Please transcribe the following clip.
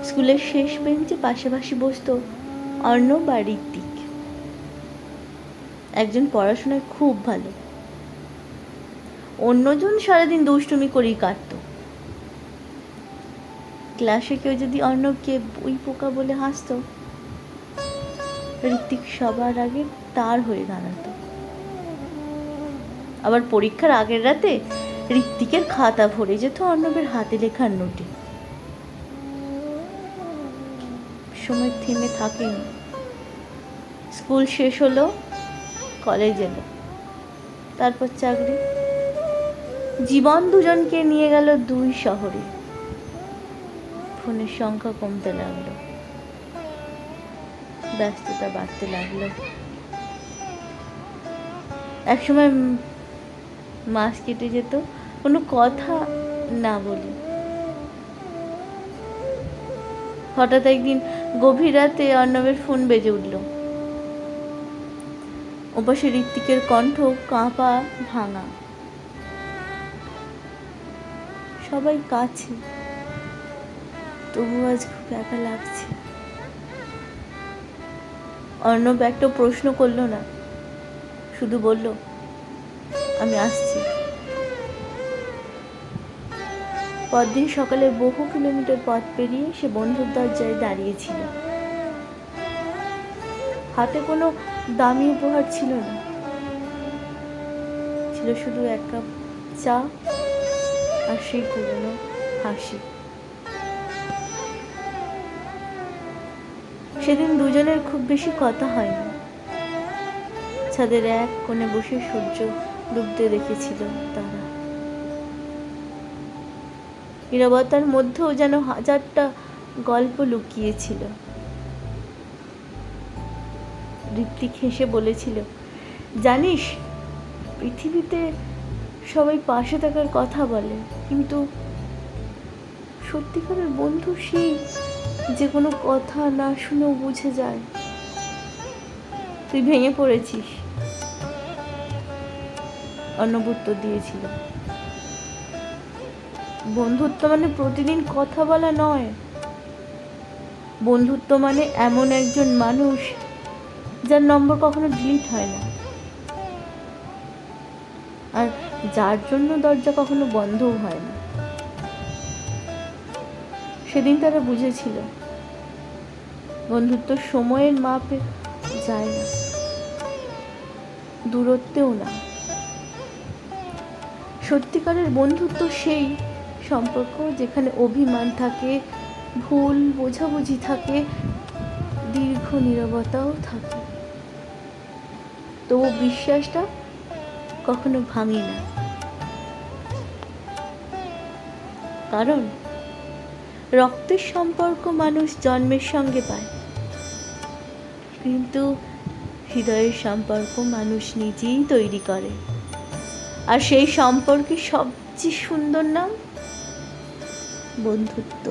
স্কুলের শেষ বেঞ্চে পাশাপাশি বসতো অর্ণব আর ঋত্বিক। একজন পড়াশোনায় খুব ভালো, অন্যজন সারাদিন দুষ্টুমি করেই কাটত। ক্লাসে কেউ যদি অর্ণবকে বই পোকা বলে হাসতো, ঋত্বিক সবার আগে তার হয়ে দাঁড়াতো। আবার পরীক্ষার আগের রাতে ঋত্বিকের খাতা ভরে যেত অর্ণবের হাতে লেখার নোটে। সময় থেমে থাকেনি। স্কুল শেষ হলো, কলেজ এলো, তারপর চাকরি। জীবন দুজনকে নিয়ে গেল দুই শহরে। ফোনের সংখ্যা কমতে লাগলো, ব্যস্ততা বাড়তে লাগলো। একসময় মাস কেটে যেত কোনো কথা না বলি। হঠাৎ একদিন গভীর রাতে অর্ণবের ফোন বেজে উঠল। ওপাশে ঋত্বিকের কণ্ঠ কাঁপা ভাঙা। সবাই কাছে, তবু আজ খুব একা লাগছে। অর্ণব একটা প্রশ্ন করলো না, শুধু বলল, আমি আসছি। পরদিন সকালে বহু কিলোমিটার পথ পেরিয়ে সে বন্ধুর দরজায় দাঁড়িয়েছিল। হাতে কোনো দামি উপহার ছিল না, ছিল শুধু এক কাপ চা আর সেই পুরনো হাসি। সেদিন দুজনের খুব বেশি কথা হয়নি। ছাদের এক কোণে বসে সূর্য ডুবতে দেখেছিল তারা। নীরবতার মধ্যেও যেন হাজারটা গল্প লুকিয়েছিল। ঋত্বিক হেসে বলেছিল, জানিস, পৃথিবীতে সবাই পাশে থাকার কথা বলে, কিন্তু সত্যিকারের বন্ধু সেই যে কোনো কথা না শুনেও বুঝে যায় তুই ভেঙে পড়েছিস। অর্ণব উত্তর দিয়েছিল, বন্ধুত্ব মানে প্রতিদিন কথা বলা নয়। বন্ধুত্ব মানে এমন একজন মানুষ যার নম্বর কখনো ডিলিট হয় না, আর যার জন্য দরজা কখনো বন্ধও হয় না। সেদিন তারা বুঝেছিল, বন্ধুত্ব সময়ের মাপে যায় না, দূরত্বেও না। সত্যিকারের বন্ধুত্ব সেই সম্পর্ক যেখানে অভিমান থাকে, ভুল বোঝাবুঝি থাকে, দীর্ঘ নীরবতাও থাকে, তবু বিশ্বাসটা কখনো ভাঙে না। কারণ রক্তের সম্পর্ক মানুষ জন্মের সঙ্গে পায়, কিন্তু হৃদয়ের সম্পর্ক মানুষ নিজেই তৈরি করে। আর সেই সম্পর্কের সবচেয়ে সুন্দর নাম বন্ধুত্ব।